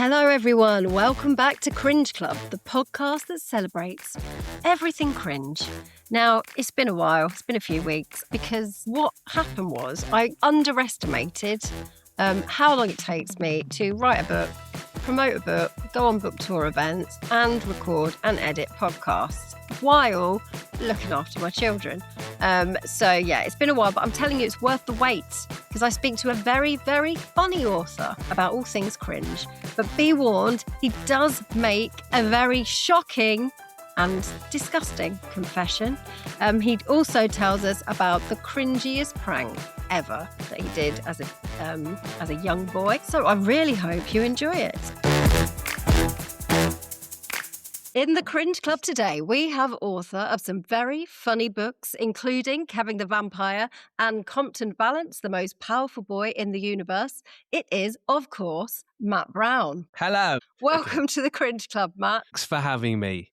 Hello everyone, welcome back to Cringe Club, the podcast that celebrates everything cringe. Now, it's been a while, it's been a few weeks, because what happened was I underestimated how long it takes me to write a book, promote a book, go on book tour events, and record and edit podcasts while looking after my children. It's been a while, but I'm telling you, it's worth the wait because I speak to a very, very funny author about all things cringe. But be warned, he does make a very shocking and disgusting confession. He also tells us about the cringiest prank ever that he did as a young boy. So I really hope you enjoy it. In the Cringe Club today, we have author of some very funny books, including Kevin the Vampire and Compton Valance, the most powerful boy in the universe. It is, of course, Matt Brown. Hello. Welcome to the Cringe Club, Matt. Thanks for having me.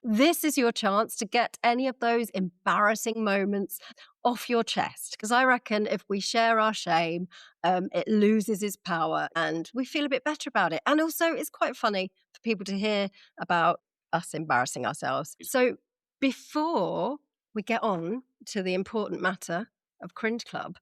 This is your chance to get any of those embarrassing moments off your chest. Because I reckon if we share our shame, it loses its power and we feel a bit better about it. And also, it's quite funny for people to hear about us embarrassing ourselves. So before we get on to the important matter of Cringe Club,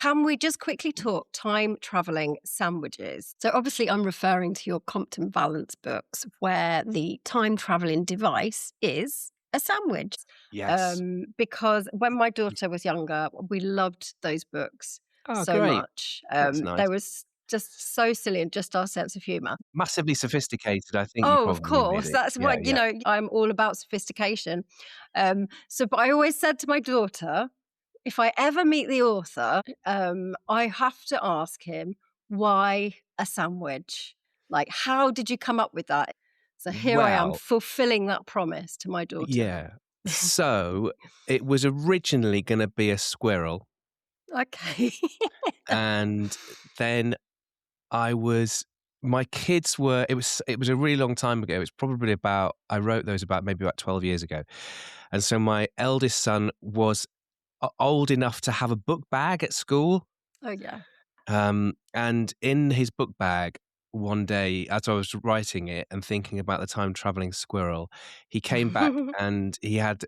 can we just quickly talk time traveling sandwiches? So obviously I'm referring to your Compton Valance books where the time traveling device is a sandwich. Yes. Because when my daughter was younger, we loved those books Great. much. That's nice. They was just so silly and just our sense of humour. Massively sophisticated, I think. You Oh, probably of course. really. That's what, you know, I'm all about sophistication. But I always said to my daughter, if I ever meet the author, I have to ask him, why a sandwich? Like, how did you come up with that? So here I am fulfilling that promise to my daughter. Yeah. So it was originally going to be a squirrel. Okay. And then my kids were, it was a really long time ago. It was probably I wrote those maybe about 12 years ago. And so my eldest son was old enough to have a book bag at school. Oh, yeah. And in his book bag, one day, as I was writing it and thinking about the time traveling squirrel, he came back and he had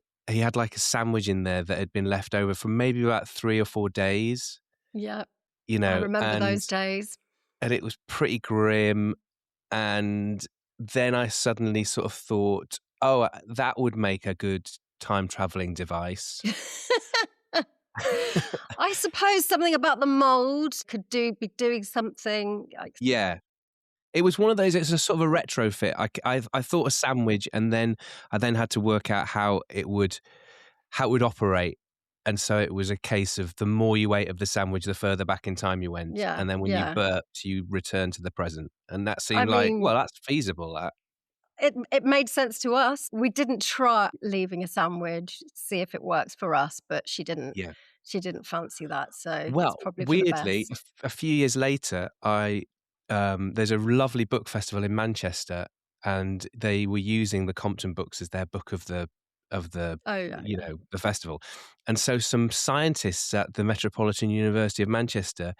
like a sandwich in there that had been left over from maybe about 3 or 4 days. Yeah. You know, I remember those days. And it was pretty grim. And then I suddenly sort of thought, oh, that would make a good time traveling device. I suppose something about the mold could be doing something. Yeah. It was one of those, it's a sort of a retrofit. I thought a sandwich and then I had to work out how it would operate. And so it was a case of the more you ate of the sandwich, the further back in time you went. Yeah, and then when you burped, you returned to the present. And that seemed that's feasible. That. It made sense to us. We didn't try leaving a sandwich, see if it works for us, but she didn't. Yeah. She didn't fancy that. So Well, it's probably weirdly, for the best. a few years later, there's a lovely book festival in Manchester, and they were using the Compton books as their book of the the festival. And so some scientists at the Metropolitan University of Manchester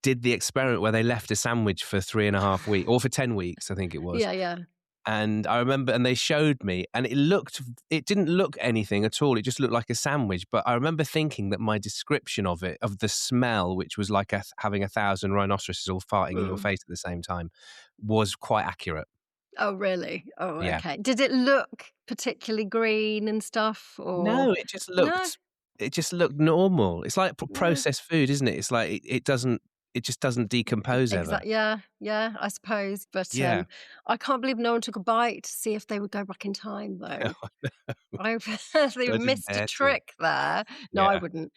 did the experiment where they left a sandwich for 3.5 weeks, or for 10 weeks, I think it was. Yeah. And I remember, and they showed me, and it didn't look anything at all. It just looked like a sandwich. But I remember thinking that my description of it, of the smell, which was like having 1,000 rhinoceroses all farting in your face at the same time, was quite accurate. Oh, really? Oh, Yeah. okay. Did it look particularly green and stuff? Or No, it just looked normal. It's like processed food, isn't it? It's like it just doesn't decompose ever. Yeah, I suppose. But I can't believe no one took a bite to see if they would go back in time, though. They missed a trick there. No, I wouldn't.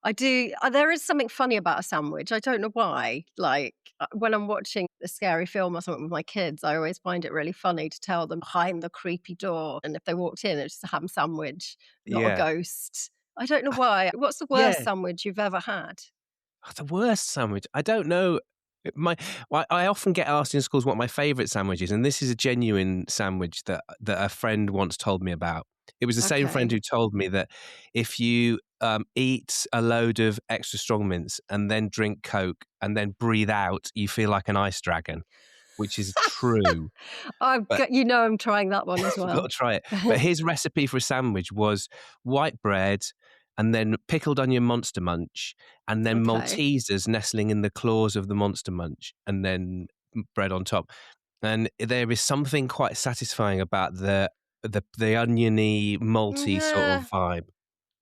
I do. There is something funny about a sandwich. I don't know why. Like when I'm watching a scary film or something with my kids, I always find it really funny to tell them behind the creepy door. And if they walked in, it's just a ham sandwich, not a ghost. I don't know why. What's the worst sandwich you've ever had? Oh, the worst sandwich? I don't know. I often get asked in schools what my favourite sandwich is, and this is a genuine sandwich that a friend once told me about. It was the same friend who told me that if you eat a load of extra strong mints and then drink Coke and then breathe out, you feel like an ice dragon. which is true. But I'm trying that one as you've got well. to try it. But his recipe for a sandwich was white bread and then pickled onion Monster Munch and then Okay. Maltesers nestling in the claws of the Monster Munch and then bread on top. And there is something quite satisfying about the oniony, malty sort of Yeah, vibe.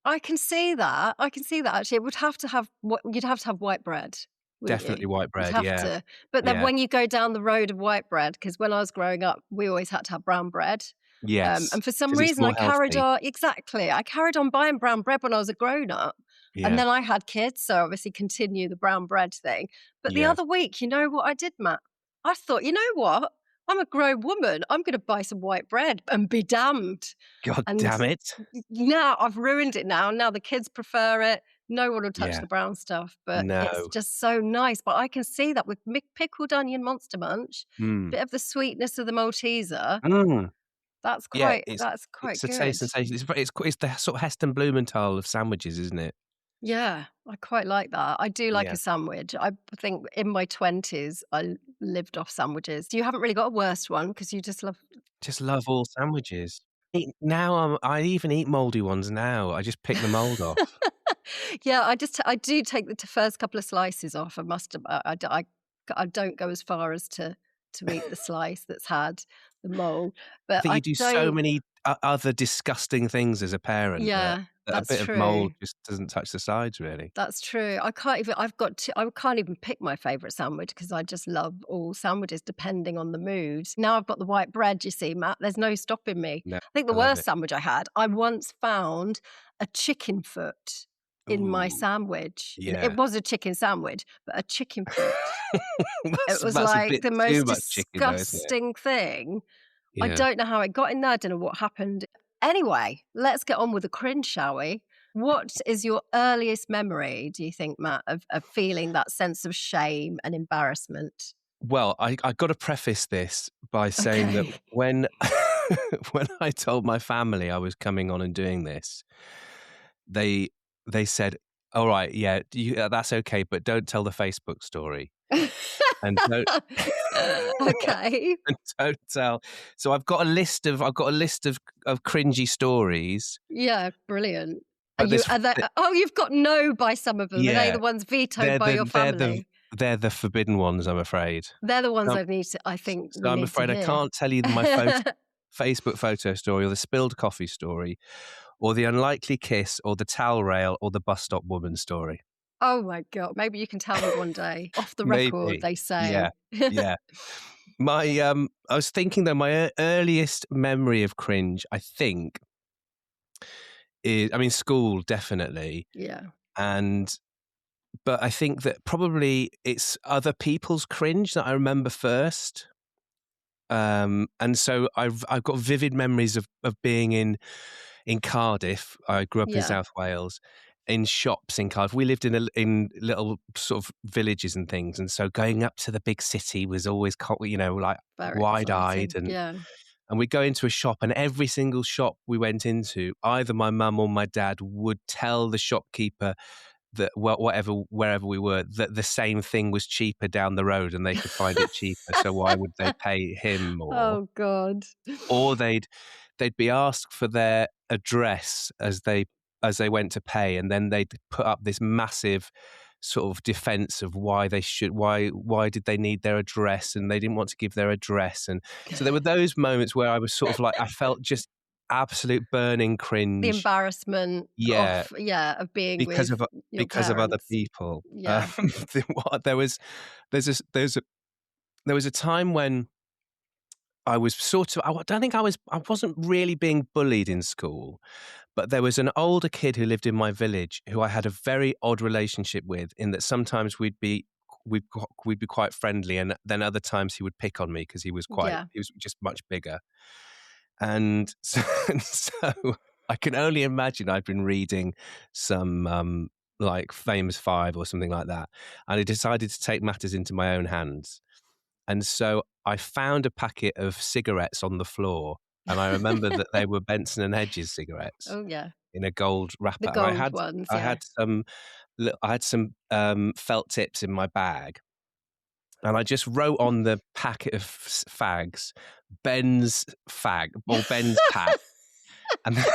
I can see that. I can see that actually. It would have to have you'd have to have white bread, wouldn't you? Definitely white You'd bread, have yeah. to. But then Yeah. when you go down the road of white bread, because when I was growing up, we always had to have brown bread. Yes, And for some because it's reason, more healthy. I carried on buying brown bread when I was a grown up. And Yeah, then I had kids, so obviously continue the brown bread thing. But the yeah. other week, you know what I did, Matt? I thought, you know what? I'm a grown woman. I'm going to buy some white bread and be damned. God And damn it. now I've ruined it now. Now the kids prefer it. No one will touch Yeah, the brown stuff, but it's no. just so nice. But I can see that with pickled onion Monster Munch, Mm. bit of the sweetness of the Malteser. Mm. Yeah, That's it's quite a taste good. sensation. It's the sort of Heston Blumenthal of sandwiches, isn't it? Yeah, I quite like that. I do like Yeah. a sandwich. I think in my 20s, I lived off sandwiches. You haven't really got a worst one because you just love. Just love all sandwiches. I even eat mouldy ones now. I just pick the mould off. Yeah, I do take the first couple of slices off. I must. I don't go as far as to eat the slice that's had the mold, I but think you I do so don't. many other disgusting things as a parent that Yeah, a that's bit of mould true. just doesn't touch the sides, really. That's true. I can't even. I can't even pick my favorite sandwich because I just love all sandwiches depending on the mood. Now I've got the white bread. You see, Matt. There's no stopping me. No, I think the I love worst it. sandwich I had. I once found a chicken foot in my Ooh, sandwich. It yeah. was a chicken sandwich, but a chicken foot. It was That's a like bit the too most much chicken though, isn't it? disgusting thing. I Yeah. don't know how it got in there. I don't know what happened. Anyway, let's get on with the cringe, shall we? What is your earliest memory, do you think, Matt, of feeling that sense of shame and embarrassment? Well, I got to preface this by saying that Okay. when when I told my family I was coming on and doing this, they they said, "All right, yeah, that's okay, but don't tell the Facebook story and don't Okay. and don't tell." So I've got a list of cringy stories, Yeah, brilliant. but there's You've got no by some of them. Are they yeah, the ones vetoed they're by the your they're the family? they're the forbidden ones, I'm afraid. They're the ones Um, I think we so I'm need to afraid I hear. can't tell you my Facebook photo story or the spilled coffee story or the unlikely kiss or the towel rail or the bus stop woman story. Oh my God. Maybe you can tell me one day. Off the record, Maybe. they Yeah. say. Yeah. I was thinking though, my earliest memory of cringe, I think, school definitely. Yeah. And but I think that probably it's other people's cringe that I remember first. And so I've got vivid memories of being in Cardiff. I grew up in Yeah. South Wales, in shops in Cardiff. We lived in little sort of villages and things, and so going up to the big city was always like Very wide eyed, exciting. Yeah. and we'd go into a shop, and every single shop we went into, either my mum or my dad would tell the shopkeeper that wherever we were, that the same thing was cheaper down the road and they could find it cheaper. So why would they pay him more? Oh God. Or they'd be asked for their address as they went to pay, and then they'd put up this massive sort of defense of why did they need their address, and they didn't want to give their address. And so there were those moments where I was sort of like, I felt just absolute burning The cringe. embarrassment Yeah, of being because with of your because of other parents. people. Yeah. There was there's a, there's a, there was a time when I was sort of, I don't think I wasn't really being bullied in school, but there was an older kid who lived in my village who I had a very odd relationship with, in that sometimes we'd be quite friendly, and then other times he would pick on me because Yeah. he was just much bigger. And so, and so I can only imagine I'd been reading some like Famous Five or something like that, and I decided to take matters into my own hands. And so I found a packet of cigarettes on the floor, and I remember that they were Benson and Hedges cigarettes Oh yeah. in a gold The wrapper, and gold ones. I Yeah. had some felt tips in my bag, And I just wrote on the packet of fags, Ben's fag, or Ben's pack. And then,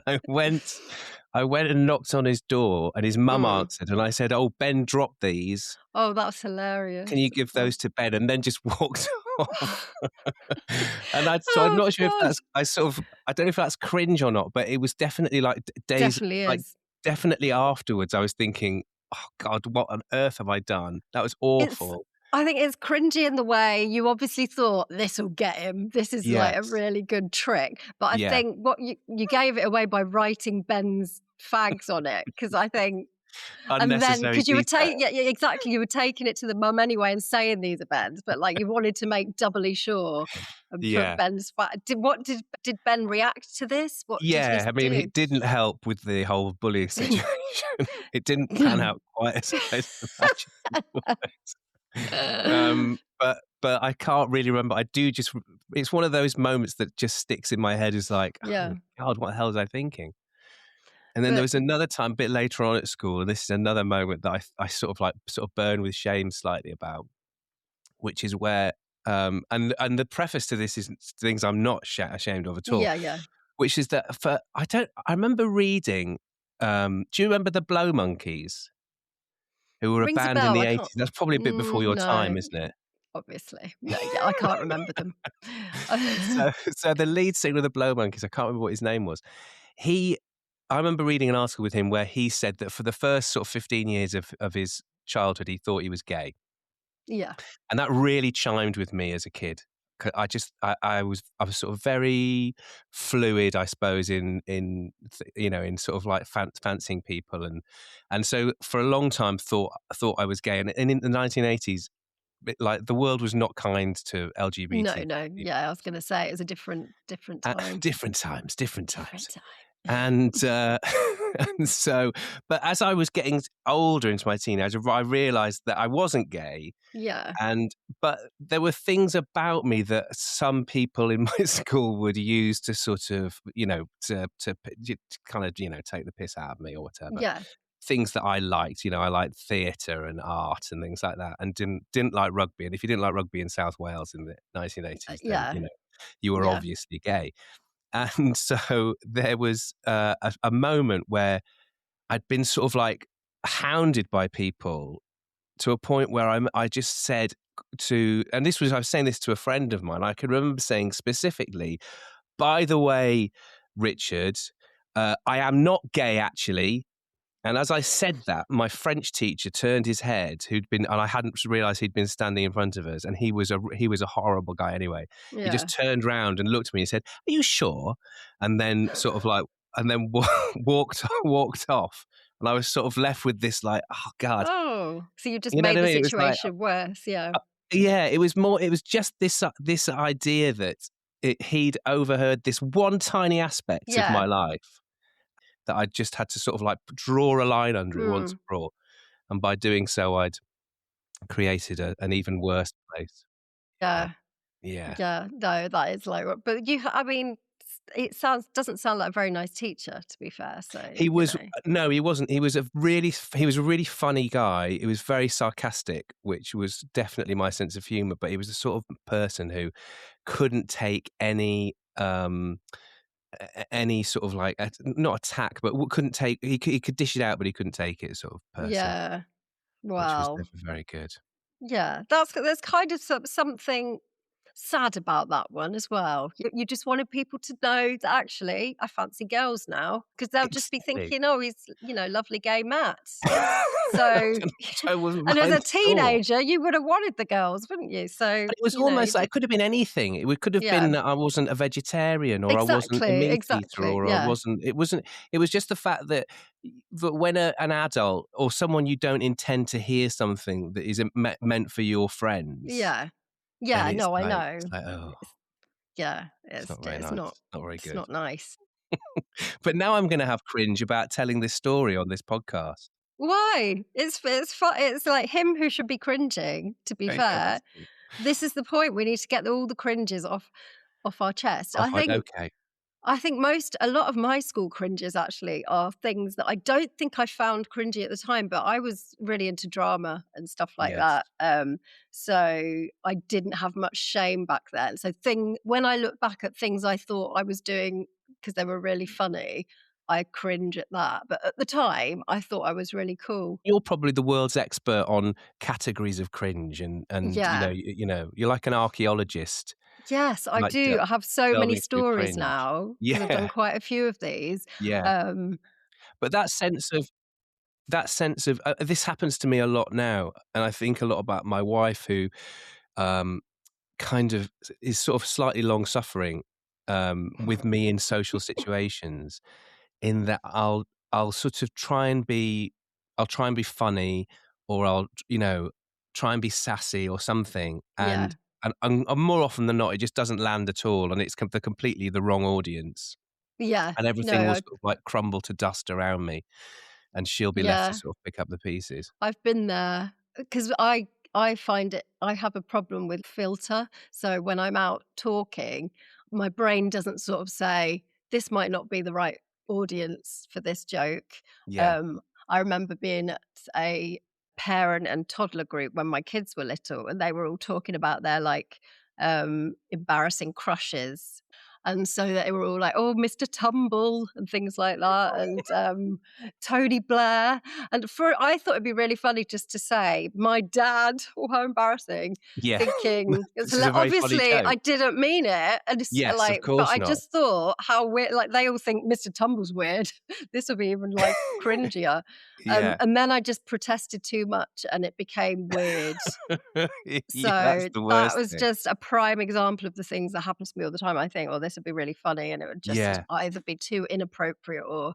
I went and knocked on his door, and his mum answered, and I said, "Oh, Ben dropped these. Oh, that's hilarious. Can you give those to Ben?" And then just walked off. And I'm Oh, not sure God. if I don't know if that's cringe or not, but it was definitely like days, Definitely like is. definitely afterwards, I was thinking, "Oh God, what on earth have I done? That was awful." I think it's cringy in the way you obviously thought this will get him. This is like a Yes. really good trick. But I Yeah. think what you gave it away by writing Ben's fags on it, because I think, and then Unnecessary because you were detail. taking, yeah, exactly, you were taking it to the mum anyway and saying these are Ben's, but like you wanted to make doubly sure and put Yeah. Ben's did Ben react to this? What did he Yeah, I mean, do? it didn't help with the whole bullying situation. It didn't pan out quite as I imagined. But I can't really remember. I do just. It's one of those moments that just sticks in my head. Is like, Yeah. oh God, what the hell was I thinking? And then there But was another time, a bit later on at school, and this is another moment that I sort of burn with shame slightly about, which is where and the preface to this is things I'm not ashamed of at all. yeah. Which is that I remember reading. Do you remember the Blow Monkeys, who were a Rings a band in bell. the I 80s? can't. That's probably a bit before your time, No. isn't it? Obviously. No, yeah, I can't remember them. So the lead singer of the Blow Monkeys, I can't remember what his name was. I remember reading an article with him where he said that for the first sort of 15 years of his childhood, he thought he was gay. Yeah. And that really chimed with me as a kid. I was sort of very fluid, I suppose, in sort of like fancying people, and so for a long time thought I was gay, and in the 1980s, like the world was not kind to LGBT No. people. Yeah, I was going to say it was a different time. Different times. Different time. And and so, but as I was getting older into my teenager, I realised that I wasn't gay. Yeah. But there were things about me that some people in my school would use to sort of, to kind of, take the piss out of me or whatever. Yeah. Things that I liked, I liked theatre and art and things like that, and didn't like rugby. And if you didn't like rugby in South Wales in the 1980s, then Yeah. you were Yeah. obviously gay. And so there was a moment where I'd been sort of like hounded by people to a point where I just said I was saying this to a friend of mine. I can remember saying specifically, by the way, Richard, I am not gay actually. And as I said that, my French teacher turned his head, and I hadn't realised he'd been standing in front of us, and he was a horrible guy anyway. Yeah. He just turned around and looked at me and said, "Are you sure?" And then walked off. And I was sort of left with this like, oh God. Oh, so you just You know made what I the mean? It was like, situation worse. Yeah. yeah, it was just this idea that he'd overheard this one tiny aspect of my life that I just had to sort of like draw a line under it once for all. And by doing so, I'd created an even worse place. Yeah. Yeah. Yeah. No, that is like, but I mean, it doesn't sound like a very nice teacher, to be fair. So He was no, he wasn't. He was a really funny guy. He was very sarcastic, which was definitely my sense of humor. But he was the sort of person who couldn't take any sort of like not attack, but couldn't take. He could dish it out, but he couldn't take it. Sort of person. Yeah. Which was Wow. never very good. Yeah, there's kind of something sad about that one as well. You just wanted people to know that actually I fancy girls now, because they'll just be Exactly. thinking, oh, he's a gay Matt. So, wasn't and as mine a at all. teenager, you would have wanted the girls, wouldn't you? So It was almost like it could have been anything. It could have been that I wasn't a vegetarian, or I wasn't a meat eater, or I wasn't. It wasn't. It was just the fact that when an adult or someone you don't intend to hear something that is meant for your friends. Yeah. Yeah. No, I know. It's like, oh, yeah, it's not very nice. Not very good. It's not nice. But now I'm going to have cringe about telling this story on this podcast. Why? It's it's like him who should be cringing, to be fair. This is the point. We need to get all the cringes off our chest. Okay. I think a lot of my school cringes actually are things that I don't think I found cringy at the time, but I was really into drama and stuff like Yes. that. So I didn't have much shame back then. So when I look back at things I thought I was doing because they were really funny, I cringe at that. But at the time, I thought I was really cool. You're probably the world's expert on categories of cringe and Yeah. you're like an archaeologist, Yes, I like do. I have so many delving through stories cringe. now because I've done Yeah, quite a few of these. yeah. Um, But that sense of this happens to me a lot now, and I think a lot about my wife who, um, kind of is sort of slightly long suffering, with me in social situations, in that I'll sort of I'll try and be funny, or try and be sassy or something, yeah, and more often than not, it just doesn't land at all, and it's completely the wrong audience, yeah. and No, everything will sort of like crumble to dust around me, and she'll be left to yeah. sort of pick up the pieces. I've been there because I find I have a problem with filter. So when I'm out talking, my brain doesn't sort of say, this might not be the right audience for this joke. Yeah. Um, I remember being at a parent and toddler group when my kids were little and they were all talking about their like embarrassing crushes. And so they were all like, oh, Mr. Tumble and things like that. And Tony Blair. And I thought it'd be really funny just to say, my dad, oh, how embarrassing, Yeah. thinking, This is a very funny obviously joke. I didn't mean it. And it's Yes, of but course I not. just thought how weird, like they all think Mr. Tumble's weird. This will be even like cringier. Yeah. And then I just protested too much and it became weird. Yeah, that's So the that worst was thing. just a prime example of the things that happen to me all the time. I think, "Oh, this would be really funny," and it would just Yeah. either be too inappropriate or,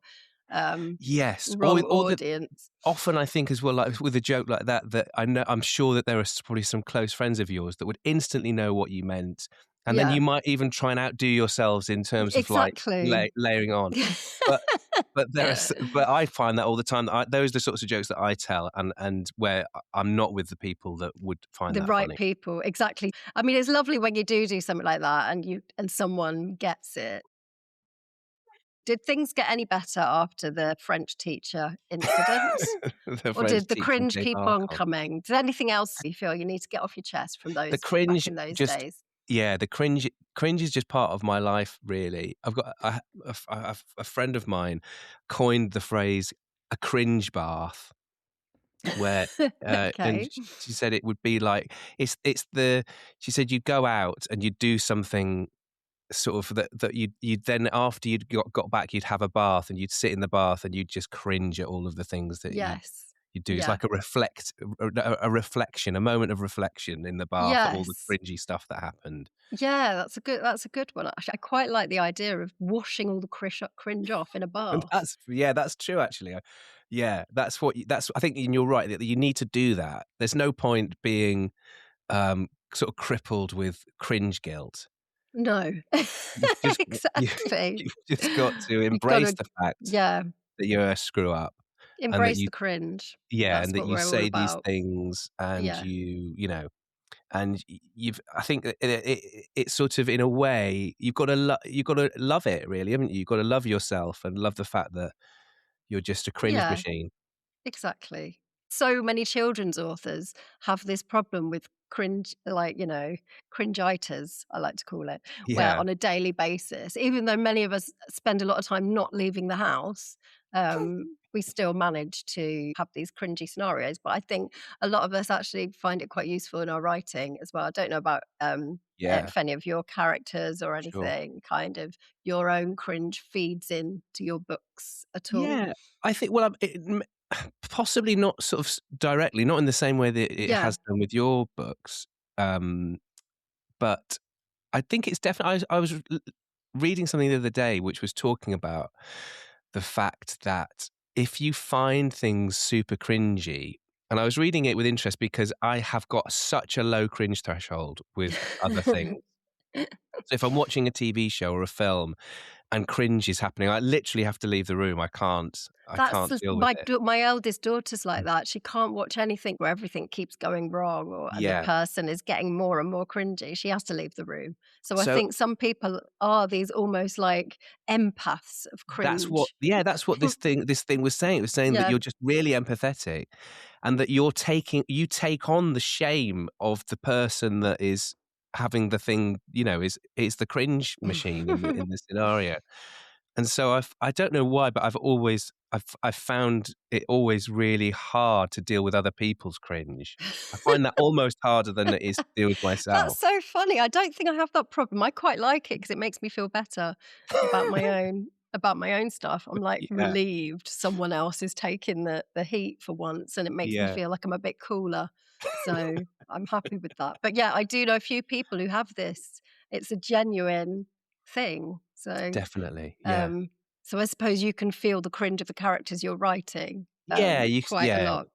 Yes, wrong or the audience. often I think as well, like with a joke like that, that I'm sure that there are probably some close friends of yours that would instantly know what you meant, and then Yeah, you might even try and outdo yourselves in terms of like exactly. layering on. But but I find that all the time that those are the sorts of jokes that I tell, and where I'm not with the people that would find The that right funny. people, exactly. I mean, it's lovely when you do something like that and someone gets it. Did things get any better after the French teacher incident? The Or French did the teaching cringe Jane keep on Arkle. coming? Did anything else you feel you need to get off your chest from The those back cringe in those just days? yeah, the cringe is just part of my life, really. I've got a friend of mine coined the phrase "a cringe bath," where, and Okay. she said it would be like it's the she said you'd go out and you'd do something sort of that you'd then after you'd got back, you'd have a bath and you'd sit in the bath and you'd just cringe at all of the things that Yes. you do. It's Yeah. like a reflection, a moment of reflection in the bath at all the Yes. cringy stuff that happened. Yeah, that's a good one, actually. I quite like the idea of washing all the cringe off in a And bath. that's true actually. Yeah, that's I think you're right that you need to do that. There's no point being sort of crippled with cringe guilt. No. You've just you, Exactly. you've just got to You've embrace gotta the fact yeah, that you're a screw up, and that embrace you the cringe. yeah, That's and that what you we're all say these about. things, and Yeah. and you've I think that it's sort of in a way you've got to love it, really, haven't you? You've got to love yourself and love the fact that you're just a cringe Yeah. machine. Exactly. So many children's authors have this problem with cringe, like, cringitis, I like to call it, where Yeah. on a daily basis, even though many of us spend a lot of time not leaving the house, we still manage to have these cringy scenarios. But I think a lot of us actually find it quite useful in our writing as well. I don't know about Yeah, if any of your characters or sure. anything, kind of your own cringe feeds into your books at all. Yeah, I think, well, possibly not sort of directly, not in the same way that it Yeah. has done with your books, um, but I think it's definitely. I was reading something the other day which was talking about the fact that if you find things super cringy, and I was reading it with interest because I have got such a low cringe threshold with other things. So if I'm watching a TV show or a film and cringe is happening, I literally have to leave the room. I can't deal with it. My eldest daughter's like that. She can't watch anything where everything keeps going wrong or the Yeah. person is getting more and more cringy. She has to leave the room. So I So think some people are these almost like empaths of cringe. that's what this thing was saying. It was saying that Yeah. you're just really empathetic, and that you take on the shame of the person that is having the thing, is the cringe machine in the scenario. And so I don't know why, but I've found it always really hard to deal with other people's cringe. I find that almost harder than it is to deal with That's myself. so funny. I don't think I have that problem. I quite like it because it makes me feel better about my own stuff. I'm like Yeah, relieved someone else is taking the heat for once, and it makes me yeah, feel like I'm a bit cooler. So I'm happy with that. But yeah, I do know a few people who have this. It's a genuine thing. definitely. Yeah. Um, so I suppose you can feel the cringe of the characters you're writing Yeah, quite a lot.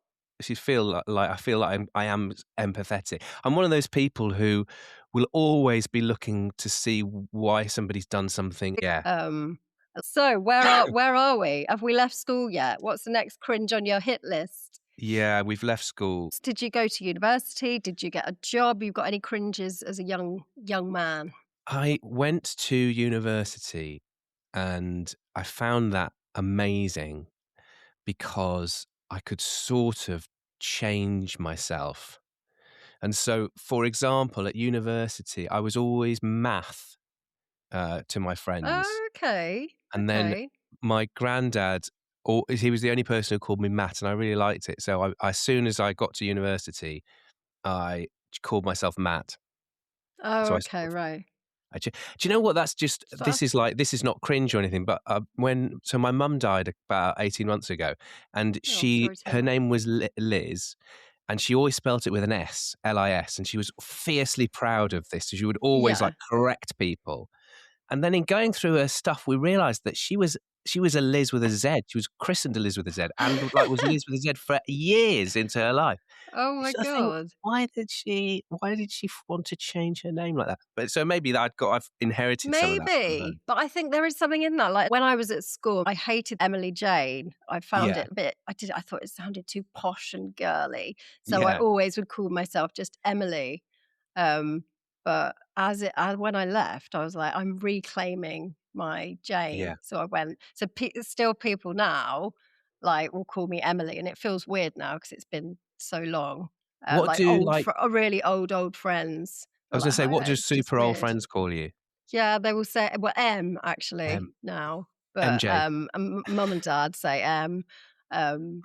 you feel like I feel like I am empathetic. I'm one of those people who will always be looking to see why somebody's done something. Yeah. Um, so where are we? Have we left school yet? What's the next cringe on your hit list? Yeah, we've left school. Did you go to university? Did you get a job? You got any cringes as a young man? I went to university and I found that amazing because I could sort of change myself. And so, for example, at university, I was always math to my friends. Okay, And then okay. my granddad, he was the only person who called me Matt, and I really liked it. So as soon as I got to university, I called myself Matt. Oh, So I sort okay, of, right. do you know what? So This is not cringe or anything, but so my mum died about 18 months ago, and oh, sorry to hear her that. name was Liz, and she always spelt it with an S, Lis, and she was fiercely proud of this. So she would always Yeah. like correct people. And then in going through her stuff, we realized that she was a Liz with a Z. She was christened a Liz with a Z, and like was Liz with a Z for years into her life. Oh You my sort of think, God. why did she want to change her name like that? But so maybe that I've inherited some of that from her. Maybe, but I think there is something in that. Like when I was at school, I hated Emily Jane. I found Yeah, it a bit. I thought it sounded too posh and girly, so I yeah, always would call myself just Emily. Um, but when I left, I was like, I'm reclaiming my yeah. Jane. So I went. So still, people now like will call me Emily, and it feels weird now because it's been so long. What Like do like really old friends I are was gonna like, say, "Hi," what do it's just super old weird. friends call you? Yeah, they will say well, M M actually now, but, MJ. mum and dad say M.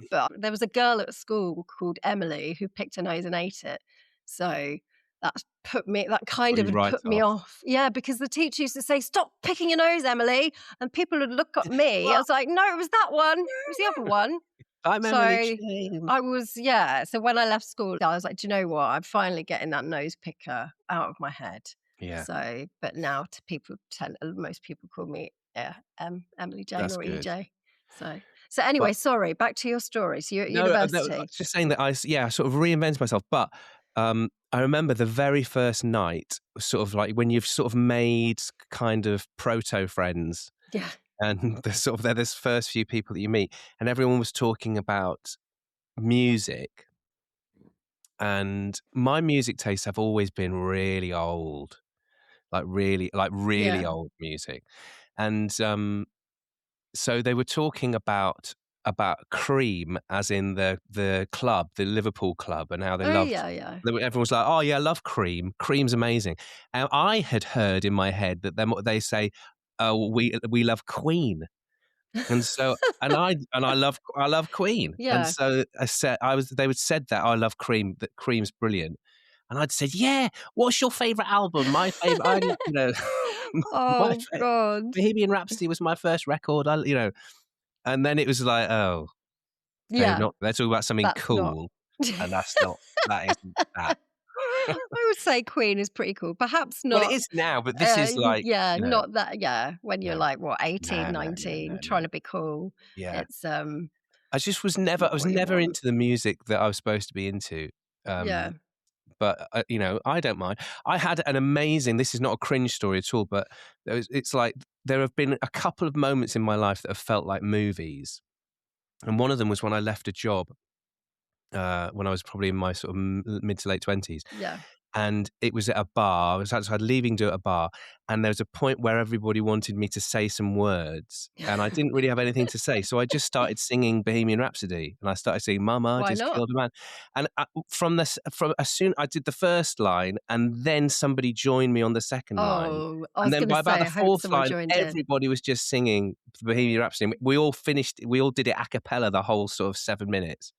But there was a girl at school called Emily who picked her nose and ate it. So that kind Got of you had right put me off. off. Yeah, because the teacher used to say, "Stop picking your nose, Emily," and people would look at me. I What? was like, "No, it was that one. It was the other one." I'm Emily So Jane. so when I left school, I was like, "Do you know what? I'm finally getting that nose picker out of my head." Yeah, So, but now to most people call me, Emily Jane that's or good. EJ. So anyway, But sorry, back to your story. So you're at no, I was university. just saying that I sort of reinvented myself. But I remember the very first night, sort of like when you've sort of made kind of proto friends, Yeah. and they're this first few people that you meet, and everyone was talking about music, and my music tastes have always been really old, like really Yeah. old music, and so they were talking about Cream, as in the club, the Liverpool club, and how Oh, yeah, yeah. everyone was like, "Oh yeah, I love Cream. Cream's amazing." And I had heard in my head that they say, "Oh, we love Queen," and so I love Queen, and Yeah. so they would said that I love Cream, that Cream's brilliant, and I'd said, "Yeah, what's your favorite album?" My favorite, my Oh god. Bohemian Rhapsody was my first record. And then it was like, oh, Yeah, they're talking about something that's not cool, and that isn't that. I would say Queen is pretty cool. Perhaps Well, it not is now, but this is like, yeah, not that yeah, when you're no, like, what, 18, no, no, no, 19, no, no. trying to be cool. Yeah. It's, I not was what you never want. into the music that I was supposed to be into. Yeah. Um, but I don't mind. I had an amazing. This is not a cringe story at all, but it's like there have been a couple of moments in my life that have felt like movies, and one of them was when I left a job when I was probably in my sort of mid to late 20s. Yeah. And it was at a bar. I was outside leaving to at a bar, and there was a point where everybody wanted me to say some words, and I didn't really have anything to say, so I just started singing Bohemian Rhapsody, and I started singing "Mama Why just not? killed a man," and from as soon I did the first line, and then somebody joined me on the second line, Oh, I and was then going to by about say, the I hope fourth someone line, joined in. everybody was just singing Bohemian Rhapsody. We all did it a cappella the whole sort of 7 minutes.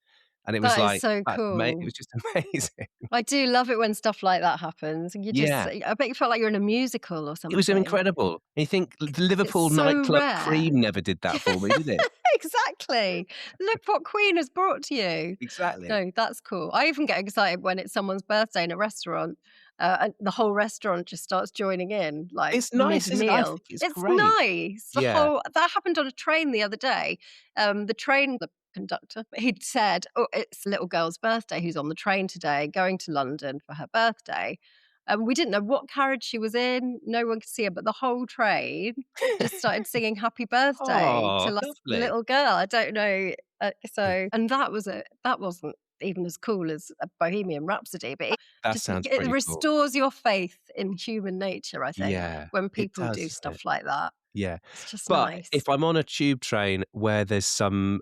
And it was That is like, so it cool. was just amazing. I do love it when stuff like that happens. And Yeah. I bet you felt like you're in a musical or something. It was incredible. And you think the Liverpool It's so nightclub rare. Cream never did that for me, did it? Exactly. Look what Queen has brought to you. Exactly. No, that's cool. I even get excited when it's someone's birthday in a restaurant, and the whole restaurant just starts joining in, like It's nice, isn't it? I mid-meal. think it's It's great. nice. Yeah. That happened on a train the other day. The conductor, he'd said, "Oh, it's a little girl's birthday who's on the train today, going to London for her birthday." And we didn't know what carriage she was in. No one could see her, but the whole train just started singing happy birthday Oh, to like lovely. little girl. I don't know. And that wasn't even as cool as a Bohemian Rhapsody, but That sounds it pretty cool. restores your faith in human nature, I think, Yeah, when it people does, do doesn't it? stuff like that. Yeah. It's just But nice. if I'm on a tube train where there's some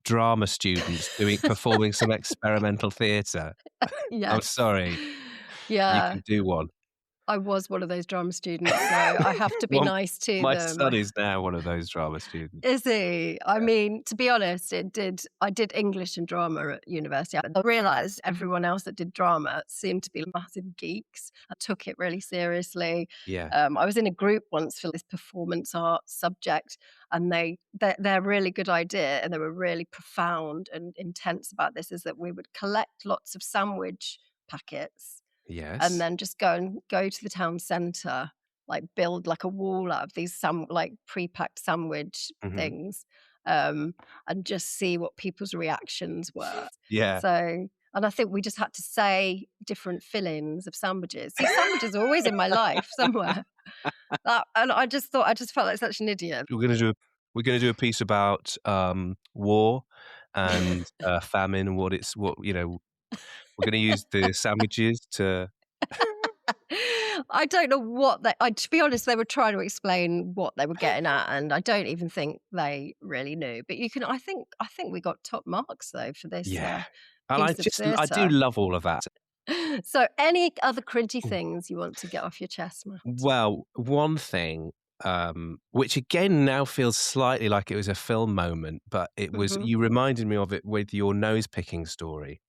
drama students performing some experimental theatre, I'm sorry, you can do one. I was one of those drama students, so I have to be Well, nice to my them. son is now one of those drama students. Is he? I mean, to be honest, I did English and drama at university. I realised everyone else that did drama seemed to be massive geeks. I took it really seriously. Yeah. I was in a group once for this performance art subject, and their really good idea, and they were really profound and intense about this, is that we would collect lots of sandwich packets. Yes. And then just go to the town centre, like build like a wall out of these like pre-packed sandwich things, and just see what people's reactions were. Yeah. So, and I think we just had to say different fillings of sandwiches. See, sandwiches are always in my life somewhere. And I just felt like such an idiot. We're gonna do a piece about war and famine and we're gonna use the sandwiches to. I don't know what to be honest, they were trying to explain what they were getting at, and I don't even think they really knew. But I think we got top marks though for this. Yeah, and I theatre. do love all of that. So, any other cringy things you want to get off your chest, Matt? Well, one thing, which again now feels slightly like it was a film moment, but it was. You reminded me of it with your nose picking story.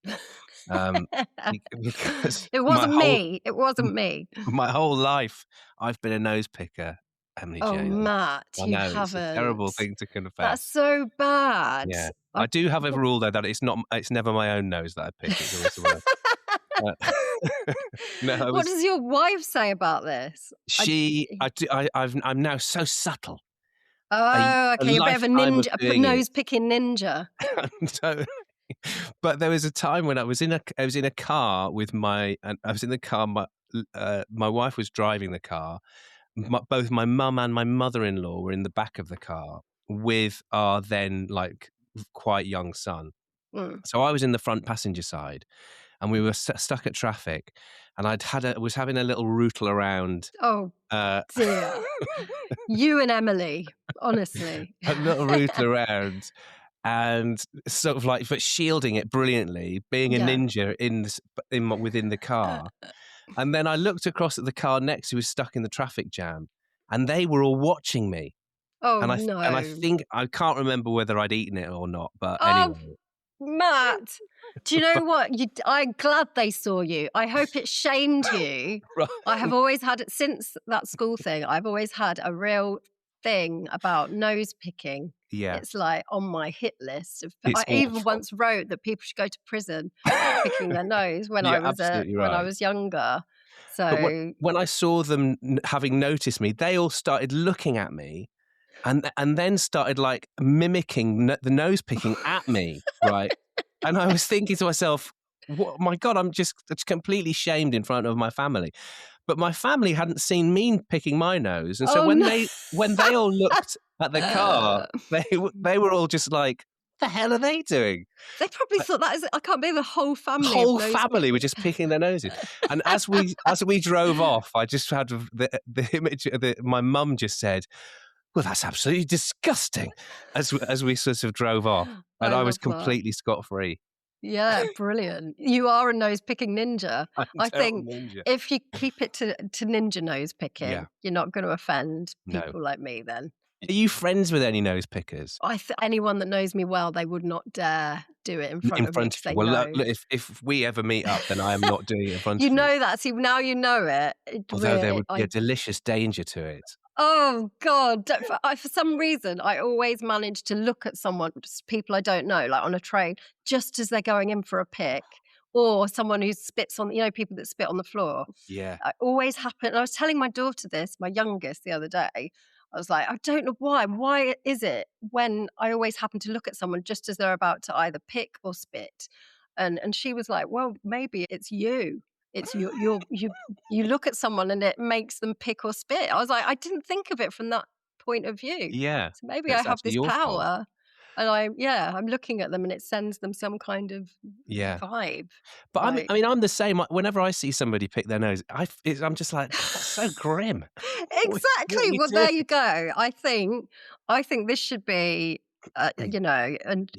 Because it wasn't me. It wasn't me. My whole life, I've been a nose picker, Emily Oh, Jane. Matt, you haven't. It's a terrible thing to confess. That's so bad. Yeah, I do have a rule though that it's never my own nose that I pick. It's always someone else. What does your wife say about this? I'm now so subtle. Oh, okay, you're a bit of a ninja, a nose picking ninja. Totally. But there was a time when I was in a car with my wife was driving the car. Both my mum and my mother-in-law were in the back of the car with our then like quite young son. So I was in the front passenger side, and we were stuck at traffic, and was having a little rootle around. Oh dear, you and Emily, honestly, a little rootle around. And sort of like, but shielding it brilliantly, being a ninja within the car. And then I looked across at the car next, who was stuck in the traffic jam, and they were all watching me. Oh, no! And I think I can't remember whether I'd eaten it or not. But anyway, Matt, do you know what? I'm glad they saw you. I hope it shamed you. Right. I have always had it since that school thing. I've always had a real thing about nose picking. Yeah. It's like on my hit list. I even once wrote that people should go to prison picking their nose when I was younger. So but when I saw them having noticed me, they all started looking at me and then started like mimicking the nose picking at me, right? And I was thinking to myself, what? My God, I'm just completely shamed in front of my family. But my family hadn't seen me picking my nose, and so when they all looked at the car, they were all just like, "The hell are they doing?" They probably thought that is. I can't believe the whole family. Whole family were just picking their noses. And as we drove off, I just had the image. My mum just said, "Well, that's absolutely disgusting," as we sort of drove off, and I was completely scot-free. Yeah, brilliant. You are a nose-picking ninja. I think ninja. if you keep it to ninja nose-picking, you're not going to offend people like me then. Are you friends with any nose pickers? Anyone that knows me well, they would not dare do it in front of me because they know. Well, look, if we ever meet up, then I am not doing it in front of you. You know that. See, now you know it. Although there would be a delicious danger to it. Oh, God. For some reason, I always manage to look at someone, just people I don't know, like on a train, just as they're going in for a pick, or someone who spits on, people that spit on the floor. Yeah. It always happens. I was telling my daughter this, my youngest, the other day. I was like, I don't know why. Why is it when I always happen to look at someone just as they're about to either pick or spit? And she was like, well, maybe it's you. It's you look at someone and it makes them pick or spit. I was like, I didn't think of it from that point of view. Yeah. So maybe I have this power. And I'm looking at them and it sends them some kind of vibe. But I'm the same. Whenever I see somebody pick their nose, I'm just like, that's so grim. Exactly. Well, there you go. I think this should be, a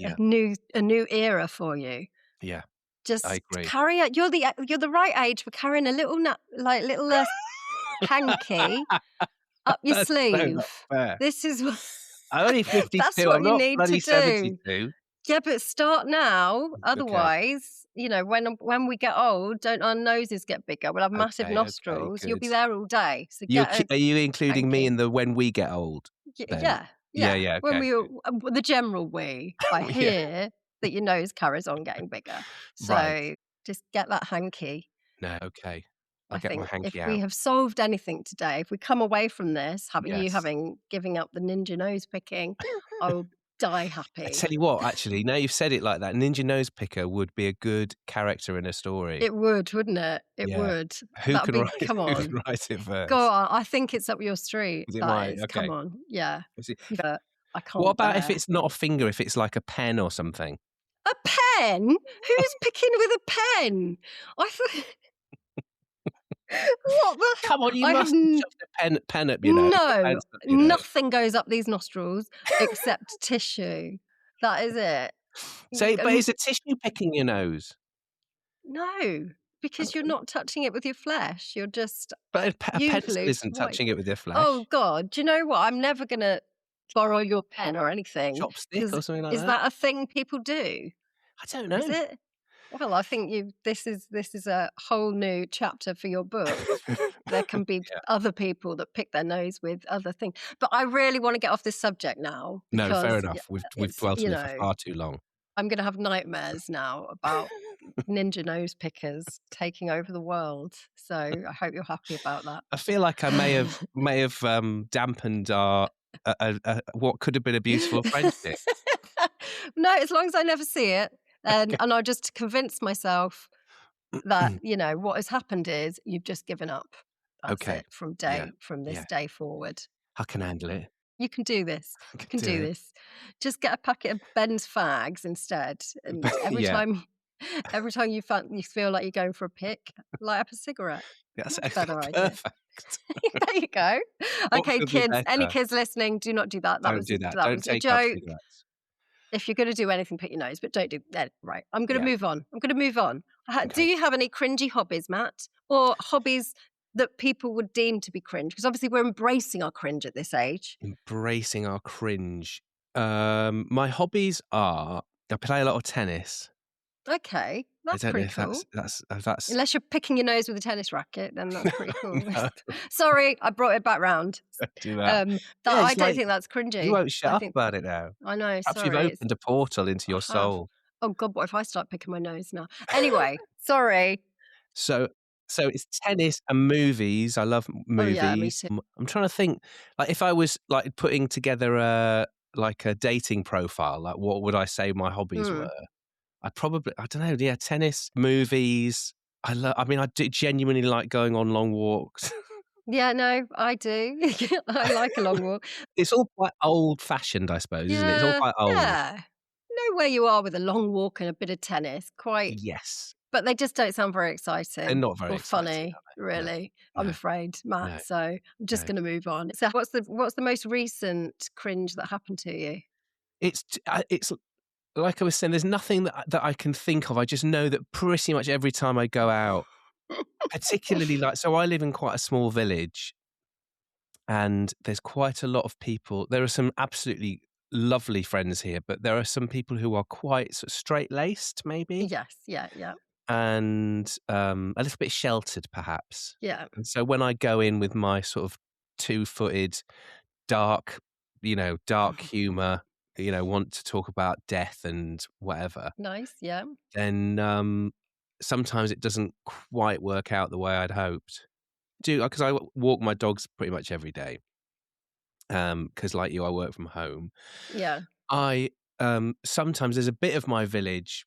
new era for you. Yeah. Just I agree. carry it. You're the right age for carrying a little hanky up your sleeve. This is what I'm only 52. That's what I'm you not need bloody to do. 72. Yeah, but start now. Otherwise, when we get old, don't our noses get bigger? We'll have massive nostrils. You'll be there all day. So are you including me in the when we get old? Yeah. Okay. When the general we, I hear that your nose carries on getting bigger. So just get that hanky. No, okay. I'll get my hanky if out. we have solved anything today, if we come away from this, giving up the ninja nose picking, I will die happy. I tell you what, actually, now you've said it like that, ninja nose picker would be a good character in a story. It would, wouldn't it? It would. Come on. Who can write it first? Go on. I think it's up your street. Is it mine? Okay. Come on. Yeah. But I can't. What about if it's not a finger, if it's like a pen or something? A pen? Who's picking with a pen? I thought... What the hell? Come on, you must shove the pen up your nose. No, nothing goes up these nostrils except tissue. That is it. But is a tissue picking your nose? No, because you're not touching it with your flesh. You're just. But a pencil isn't touching it with your flesh. Oh, God. Do you know what? I'm never going to borrow your pen or anything. Chopstick or something like that? Is that a thing people do? I don't know. Is it? Well, I think this is a whole new chapter for your book. There can be other people that pick their nose with other things. But I really want to get off this subject now. No, fair enough. We've dwelt on it for far too long. I'm going to have nightmares now about ninja nose pickers taking over the world. So I hope you're happy about that. I feel like I may have dampened our what could have been a beautiful friendship. No, as long as I never see it. And I just convinced myself that, what has happened is you've just given up. That's it from this day forward. I can handle it. You can do this. You can do this. Just get a packet of Ben's fags instead. And every time you feel like you're going for a pick, light up a cigarette. That's a better idea. Perfect. There you go. Okay, kids. Any kids listening, do not do that. Don't do that. Don't take up cigarettes. If you're going to do anything, pick your nose, but don't do that. Right. I'm going to move on. Okay. Do you have any cringy hobbies, Matt? Or hobbies that people would deem to be cringe? Because obviously we're embracing our cringe at this age. Embracing our cringe. My hobbies are, I play a lot of tennis. Okay. That's pretty cool. That's Unless you're picking your nose with a tennis racket, then that's pretty cool. No. Sorry, I brought it back round. Do that. I don't think that's cringy. You won't shut up about it now. I know. Perhaps you've opened a portal into your soul. Oh God, what if I start picking my nose now? Anyway, sorry. So it's tennis and movies. I love movies. Oh, yeah, me too. I'm trying to think, like if I was like putting together a dating profile, like what would I say my hobbies were? I don't know, yeah, tennis, movies. I mean, I do genuinely like going on long walks. Yeah, no, I do. I like a long walk. It's all quite old-fashioned, I suppose, isn't it? It's all Yeah, quite old. yeah. Know where you are with a long walk and a bit of tennis, quite, Yes. but they just don't sound very They're exciting not very or exciting, funny, are they? really, I'm No, afraid, Matt, no, so I'm just no. gonna move on. So what's the most recent cringe that happened to you? It's like I was saying, there's nothing that I can think of. I just know that pretty much every time I go out, particularly so I live in quite a small village, and there's quite a lot of people. There are some absolutely lovely friends here, but there are some people who are quite sort of straight-laced, maybe, Yes, yeah, yeah, and a little bit sheltered, perhaps. yeah. And so when I go in with my sort of two-footed, dark, dark humor, want to talk about death and whatever, Nice, yeah. then sometimes it doesn't quite work out the way I'd hoped. Because I walk my dogs pretty much every day. Because like you, I work from home. Yeah. I sometimes there's a bit of my village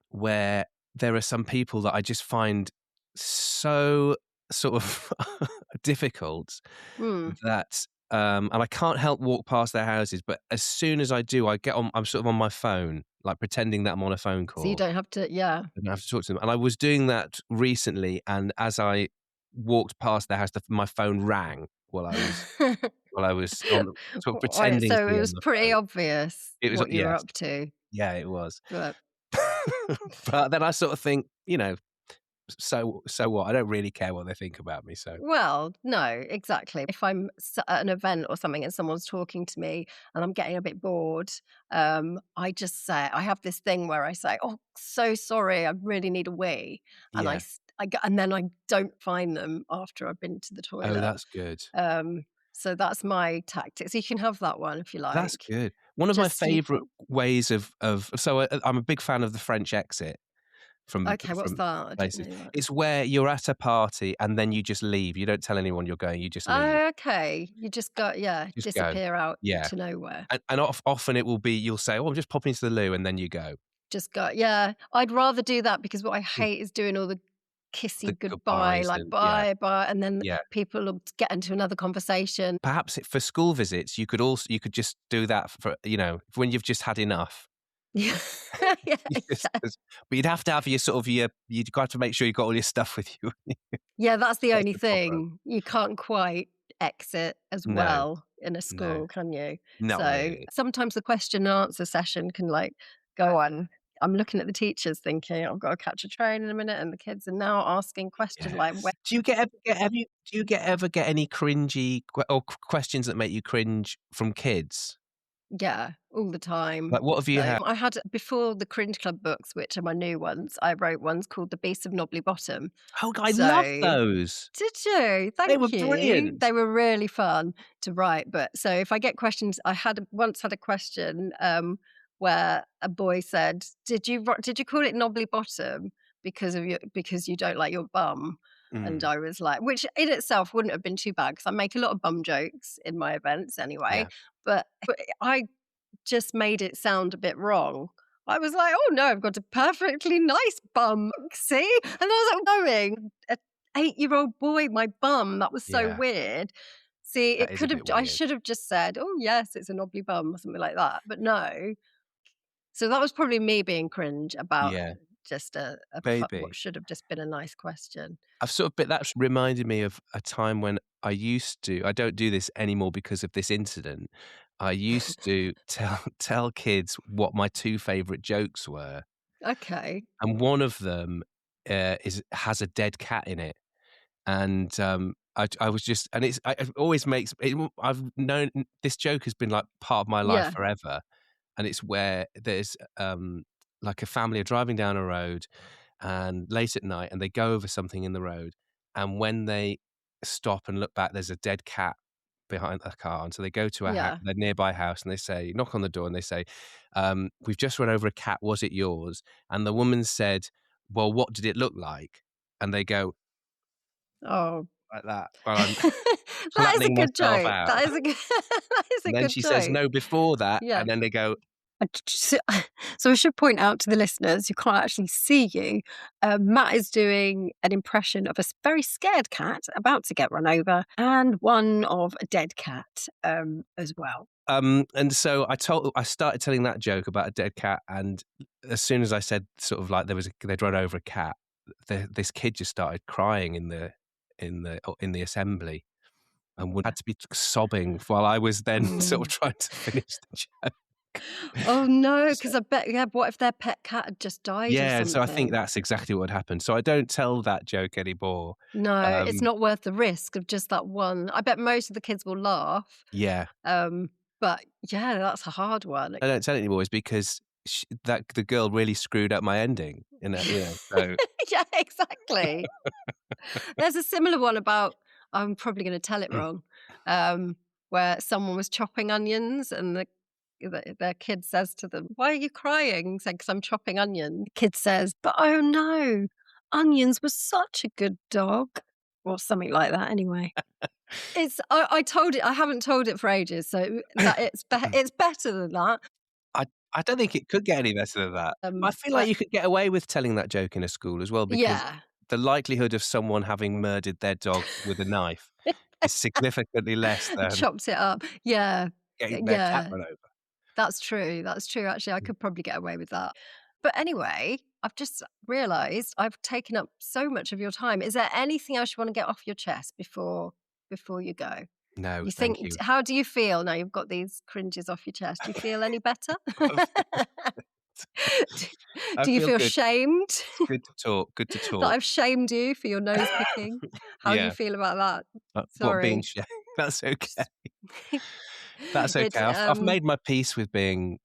where there are some people that I just find so sort of difficult Mm. that and I can't help walk past their houses, but as soon as I do, I'm sort of on my phone, like pretending that I'm on a phone So you call. don't have to, yeah. I don't have to talk to them. And I was doing that recently, and as I walked past their house, my phone rang while I was on sort of Right, pretending to so be it on was the pretty phone. obvious It was what you were yes, up to, yeah, it was. but But then I sort of think, so what? I don't really care what they think about me. So well, no, exactly. If I'm at an event or something and someone's talking to me and I'm getting a bit bored, I just say I have this thing where I say, "Oh, so sorry, I really need a wee," and yeah. and then I don't find them after I've been to the Oh, toilet. that's good. So that's my tactic. So you can have that one if you That's like. good. One of my Just you, favourite ways of so I'm a big fan of the French exit okay. What's from that? I don't places. know that. It's where you're at a party and then you just leave. You don't tell anyone you're going. You just leave. Oh, okay. You just got, yeah, Just go. disappear out Yeah. into nowhere. And often it will be you'll say, "Oh, I'm just popping to the loo," and then you go. Just got, yeah. I'd rather do that because what I Mm. hate is doing all the The kissy goodbye, goodbyes like and yeah, bye, bye, and then yeah. people will get into another conversation. Perhaps for school visits, you could just do that for, when you've just had enough. Yeah, yeah, You just yeah. but you'd have to have your sort of you'd got to make sure you got all your stuff with you. Yeah, that's the That's only the problem. thing. You can't quite exit as No, well in a no, school, can you? not So really. sometimes the question and answer session can like go on. I'm looking at the teachers thinking, I've got to catch a train in a minute, and the kids are now asking questions like, Yes. Do you get ever get have you do you get ever get any cringy questions that make you cringe from kids? yeah, all the time. Like, what have you So had? I had before the Cringe Club books, which are my new ones, I wrote ones called The Beast of Knobbly Bottom. Oh, I love So those. did you? They were Thank you. brilliant. They were really fun to write. But so if I get questions, once had a question where a boy said, did you call it knobbly bottom because you don't like your bum?" And Mm, I was like, which in itself wouldn't have been too bad because I make a lot of bum jokes in my events anyway. yeah. But I just made it sound a bit wrong. I was like, "Oh no, I've got a perfectly nice bum, see?" And I was like, going, a 8-year-old boy, my bum, that was so Yeah, weird. See, that it is a could have bit I weird. should have just said, "Oh yes, it's a knobbly bum," or something like that, but no. So that was probably me being cringe about Yeah, just what maybe. should have just been a nice question. I've sort of bit that's reminded me of a time when I don't do this anymore because of this incident. I used to tell kids what my 2 favorite jokes were, Okay. and one of them, has a dead cat in it. And, I was just and it always makes it I've known this joke has been, like, part of my life Yeah, forever, and it's where there's, like, a family are driving down a road and late at night, and they go over something in the road, and when they stop and look back, there's a dead cat behind the car, and so they go to yeah. their nearby house, and they say knock on the door, and they say, "We've just run over a cat, was it yours?" And the woman said, "Well, what did it look like?" And they go, Oh. like that, while I'm That is a flattening good myself joke. out. That is a good that is a And then good she says, joke. "No, before that," Yeah. and then they go So I should point out to the listeners who can't actually see you, Matt is doing an impression of a very scared cat about to get run over and one of a dead cat as well. And so I started telling that joke about a dead cat, and as soon as I said sort of like they'd run over a cat, this kid just started crying in the assembly, and would had to be sobbing while I was then sort of trying to finish the joke. Oh no, So, because I bet, yeah, what if their pet cat had just died or yeah, so I think something? that's exactly what happened. So I don't tell that joke anymore. No, it's Um, not worth the risk of just that one. I bet most of the kids will laugh. yeah, Um, but yeah, that's a hard one. I don't tell it anymore is because that the girl really screwed up my ending, so Yeah, exactly. There's a similar one about, I'm probably going to tell it wrong, where someone was chopping onions and their kid says to them, "Why are you crying?" Said, "Because I'm chopping onion." The kid says, "But oh no, onions was such a good dog," or something like that. Anyway, I told it. I haven't told it for ages, so that it's better than that. I don't think it could get any better than that. I feel like But you could get away with telling that joke in a school as well, because yeah. the likelihood of someone having murdered their dog with a knife is significantly less than Chopped it up. Yeah. getting their cat Yeah. run over. That's true. That's true. Actually, I Mm. could probably get away with that. But anyway, I've just realized I've taken up so much of your time. Is there anything else you want to get off your chest before you go? No, You thank think, you. how do you feel now you've got these cringes off your chest? Do you feel any better? I feel do, I do you feel feel good. shamed It's good to that talk. I've shamed you for your nose picking? How do you Yeah, feel about that? what being Sorry. that's okay. Just- That's it's okay. I've made my peace with being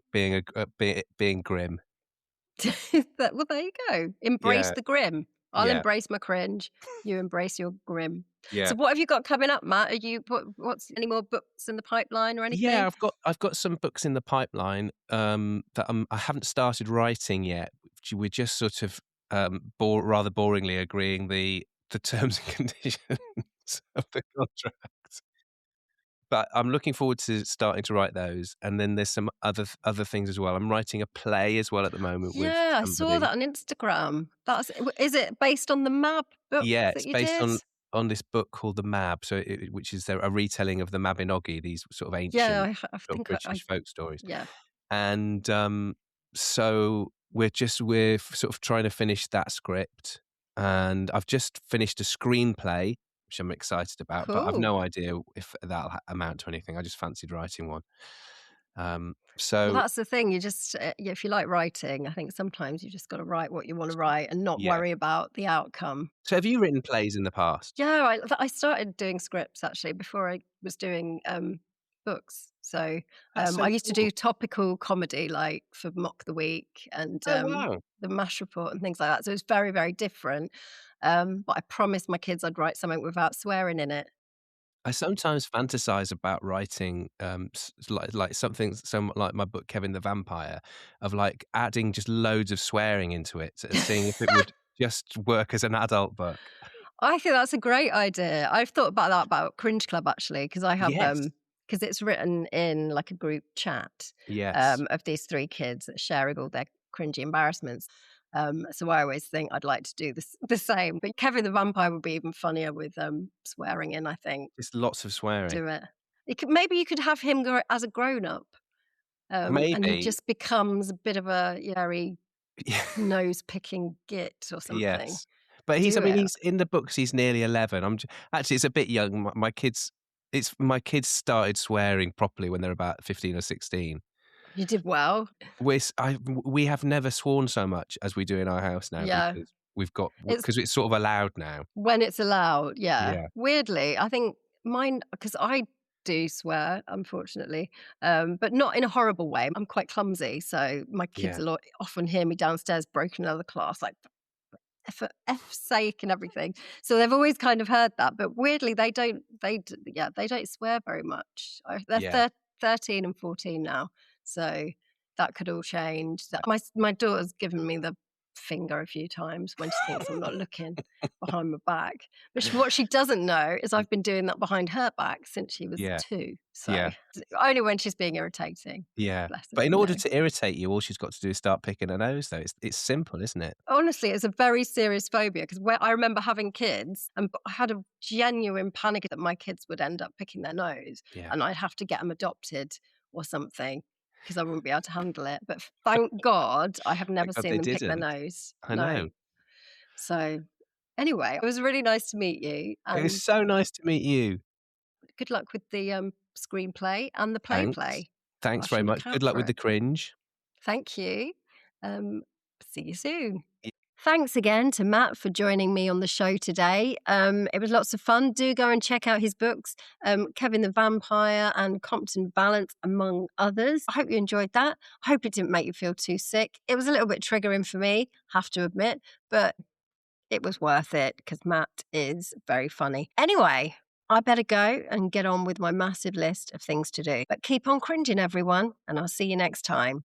grim. Well, there you go. Embrace Yeah, the grim. I'll yeah, embrace my cringe. You embrace your grim. yeah. So, what have you got coming up, Matt? Are you what's any more books in the pipeline or Yeah, anything? I've got some books in the pipeline, that I haven't started writing yet. We're just sort of, rather boringly agreeing the terms and conditions of the contract. But I'm looking forward to starting to write those, and then there's some other things as well. I'm writing a play as well at the moment with Yeah, I saw somebody. that on Instagram. Is it based on the Mab book Yeah, that it's you based did? on this book called The Mab, so which is a retelling of the Mabinogi, these sort of Yeah, ancient I sort of think I British folk stories. yeah. And, so we're sort of trying to finish that script, and I've just finished a screenplay, which I'm excited about, but I've no Cool. idea if that'll amount to anything. I just fancied writing one. Well, So that's the thing. You just yeah, if you like writing, I think sometimes you just got to write what you want to write and not yeah. worry about the outcome. So have you written plays in the past? Yeah, I started doing scripts actually before I was doing, books. So, That's I so used to cool. do topical comedy, like, for Mock the Week and, Oh, wow. The MASH Report and things like that. So it's very, very different. But I promised my kids I'd write something without swearing in it. I sometimes fantasize about writing, like something like my book, Kevin the Vampire, of like adding just loads of swearing into it, seeing if it would just work as an adult book. I think that's a great idea. I've thought about that about Cringe Club actually, because I have Yes. because it's written in like a group chat Yes. of these three kids sharing all their cringy embarrassments. So I always think I'd like to do the same. But Kevin the Vampire would be even funnier with swearing in, I think. Just lots of swearing. Do it. Maybe you could have him go as a grown up, and he Maybe. just becomes a bit of a very nose picking git or something. Yes. But Do I mean, it. he's in the books, he's nearly 11. Actually, it's a bit young. My kids started swearing properly when they're about 15 or 16. You did well. We have never sworn so much as we do in our house now, Yeah. because It's it's sort of allowed now. when it's allowed, yeah. Yeah, Weirdly, I think mine, because I do swear, unfortunately, but not in a horrible way. I'm quite clumsy, so my kids yeah. often hear me downstairs broken another class, like for F's sake and everything. So they've always kind of heard that, but weirdly, they don't. Yeah, they don't swear very much. They're Yeah. 13 and 14 now, so that could all change. My daughter's given me the finger a few times when she thinks I'm not looking behind my back. But what she doesn't know is I've been doing that behind her back since she was Yeah. 2. So Yeah. only when she's being irritating. Yeah. Bless her, But in order to irritate you, all she's got to do is start picking her nose, though. It's simple, isn't it? Honestly, it's a very serious phobia because I remember having kids and I had a genuine panic that my kids would end up picking their nose Yeah. and I'd have to get them adopted or something because I wouldn't be able to handle it. But thank God I have never Thank God seen they them pick their didn't. nose. I No. know. So anyway, it was really nice to meet you It was and so nice to meet you. good luck with the screenplay and the Thanks. play. Thanks I very shall much. look out Good luck for with it. the cringe. Thank you. See you soon. Yeah. Thanks again to Matt for joining me on the show today. It was lots of fun. Do go and check out his books, Kevin the Vampire and Compton Valance, among others. I hope you enjoyed that. I hope it didn't make you feel too sick. It was a little bit triggering for me, have to admit, but it was worth it because Matt is very funny. Anyway, I better go and get on with my massive list of things to do. But keep on cringing, everyone, and I'll see you next time.